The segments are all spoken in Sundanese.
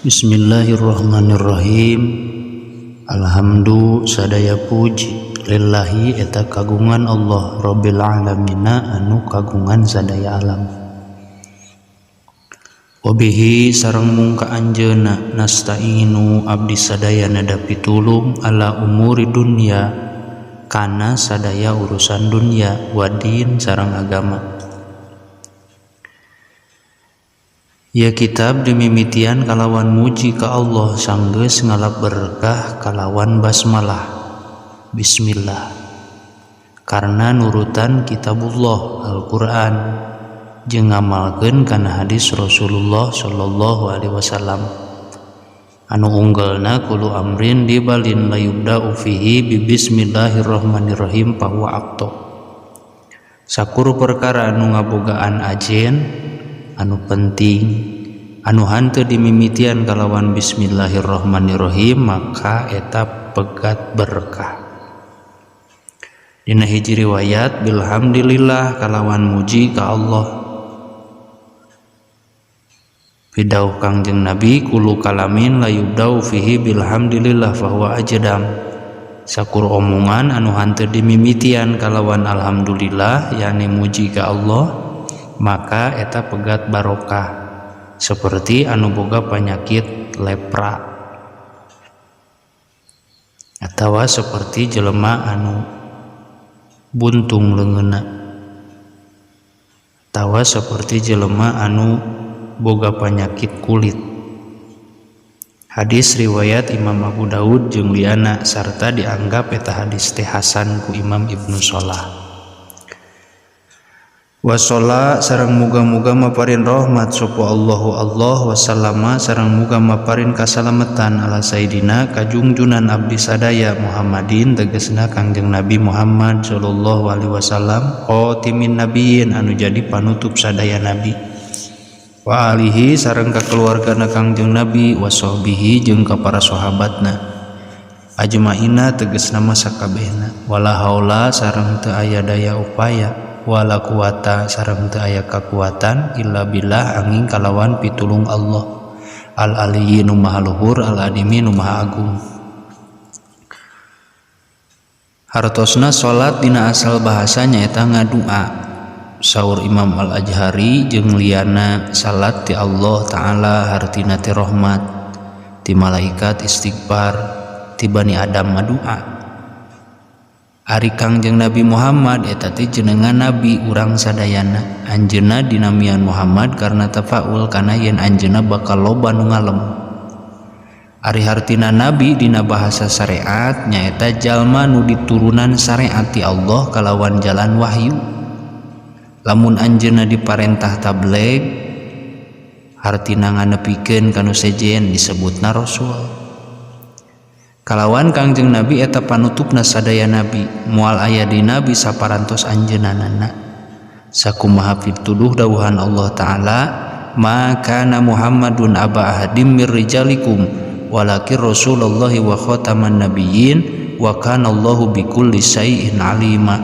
Bismillahirrahmanirrahim. Alhamdu sadaya puji lillahi eta kagungan Allah Rabbil alamina anu kagungan sadaya alam. Wabihi sareng mungka anjeuna nasta'inu abdi sadaya nada pitulung ala umuri dunya kana sadaya urusan dunya wadin sareng agama. Ya kitab dimimitian kalawan muji ka Allah sanggeus ngalap berkah kalawan basmalah bismillah karena nurutan kitabullah Al-Quran jeung ngamalkeun kana hadis Rasulullah sallallahu alaihi wasallam anu unggalna kulu amrin dibalin layubda'u fihi bi bismillahirrahmanirrahim fahuwa aqta. Sakur perkara anu ngabogaan ajen anu penting anu hanteu dimimitian kalawan bismillahirrahmanirrahim maka eta pegat berkah. Dina hiji riwayat bilhamdulillah kalawan muji ka Allah. Bidauh Kangjeng Nabi kulu kalamin layubdau fihi bilhamdulillah fahuwa ajdam. Sakur omongan anu hanteu dimimitian kalawan alhamdulillah yakni muji ka Allah maka eta pegat barokah seperti anu boga penyakit lepra atawa seperti jelema anu buntung leungeunna atawa seperti jelema anu boga penyakit kulit. Hadis riwayat Imam Abu Daud jeung liana sarta dianggap eta hadis teh hasan ku Imam Ibnu Shalah. Wasalla sareng muga-muga maparin rahmat sapa Allahu Allah wasallama sareng muga maparin kasalametan ala sayidina kajungjunan abdi sadaya Muhammadin tegasna Kangjeng Nabi Muhammad sallallahu alaihi wasallam khatimin nabiyyin anu jadi panutup sadaya nabi wa alihi sareng ka keluargana Kangjeng Nabi wa sahbihi jeung ka para sahabatna ajmaina tegasna masa kabehna wala haula sareng teu aya daya upaya wala quwata sareng teu aya kakuatan illa billah angin kalawan pitulung Allah al aliyyi nu maha luhur al adimi nu maha agung. Hartosna salat dina asal bahasanya eta ngadua saur Imam Al-Ajhari jeung liana salat ti Allah taala hartina ti rahmat ti malaikat istighfar ti bani Adam madua. Ari Kangjeng Nabi Muhammad eta teh jenengan nabi urang sadayana anjeunna dinamian Muhammad karena tafaul kana yen anjeunna bakal loba nu ngalem. Ari hartina nabi dina bahasa syariat nyaeta jalma nu diturunan syariat ti Allah kalawan jalan wahyu. Lamun anjeunna diparentah tabligh hartina nganepikeun kana sejen disebutna rasul. Kalawan Kangjeng Nabi eta panutupna sadaya nabi moal aya di nabi saparantos anjeunanana sakumaha pituduh dawuhan Allah taala maka Muhammadun aba ahadim mir rijalikum walakin Rasulullah wa khataman nabiyyin wa kana Allahu bikulli syai'in alima.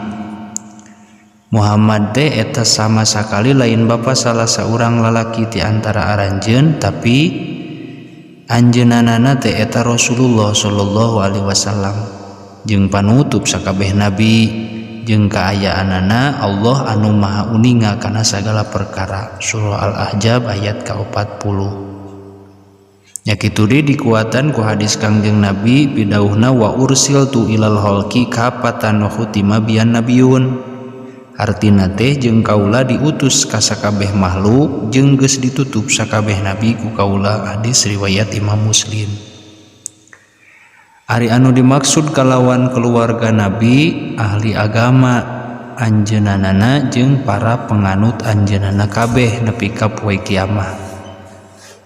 Muhammad teh eta sama sakali lain bapa salah saurang lalaki ti antara aranjeun tapi anjeunanana teh eta Rasulullah sallallahu alaihi wasallam jeung panutup sakabeh nabi jeung kaayaanana Allah anu maha uninga kana sagala perkara. Surah Al-Ahzab ayat ka-40. Nya kitu deui dikuatan ku hadis Kangjeng Nabi bidauhna wa ursiltu ilal khalqi kafatan wa khutima biyan nabiyun. Artina teh jeung kaula diutus ka sakabeh makhluk jeung geus ditutup sakabeh nabi ku kaula. Hadis riwayat Imam Muslim. Ari anu dimaksud kalawan keluarga nabi ahli agama anjeunanana jeung para penganut anjeunana kabeh nepi ka poe kiamah.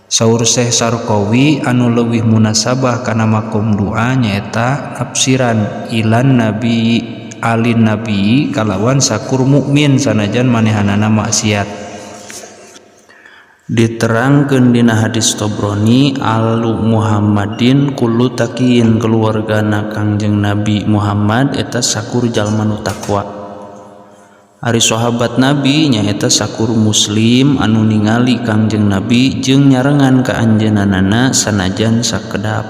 Saur Syekh Sarqawi anu leuwih munasabah kana makom doa nyaeta nafsiran ilan nabi alin nabi kalawan sakur mukmin sanajan manehanana maksiat. Diterangkeun dina hadis Tabrani alu Muhammadin kullu taqiin keluargana Kangjeng Nabi Muhammad eta sakur jalma nu takwa. Ari sahabat Nabi nyaeta sakur muslim anu ningali Kangjeng Nabi jeung nyarengan ka anjeunanana sanajan sakedap.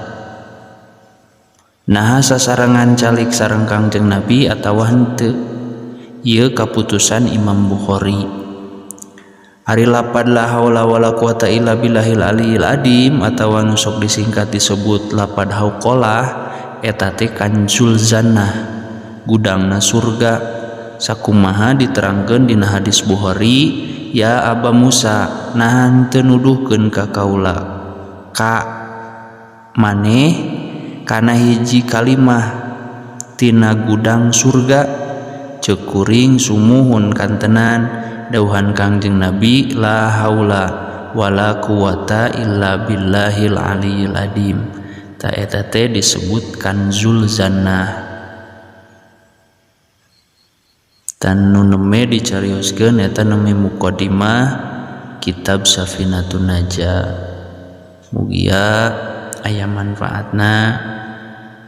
Naha sasarengan calik sareng Kangjeng Nabi atawa henteu. Ieu kaputusan Imam Bukhari. Ari lapad la haula wala quwata illa billahil aliyil adim atawa nu sok disingkat disebut lapad hauqalah eta teh kanzul jannah, gudangna surga. Sakumaha diterangkeun dina hadis Bukhari, ya Aba Musa, nahan teu nuduhkeun ka kaula ka maneh kana hiji kalimah tina gudang surga, ceuk kuring sumuhun kantenan dawuhan Kangjeng Nabi, la haula wala quwata illa billahil aliyil adim. Ta eta teh disebut kanzul jannah. Dan nu neme dicarioskeun eta neme muqaddimah kitab Safinatun Najah. Mugia aya manfaatna,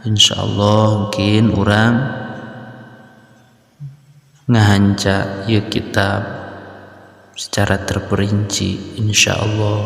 insyaallah mungkin urang ngahanca ieu kitab secara terperinci insyaallah.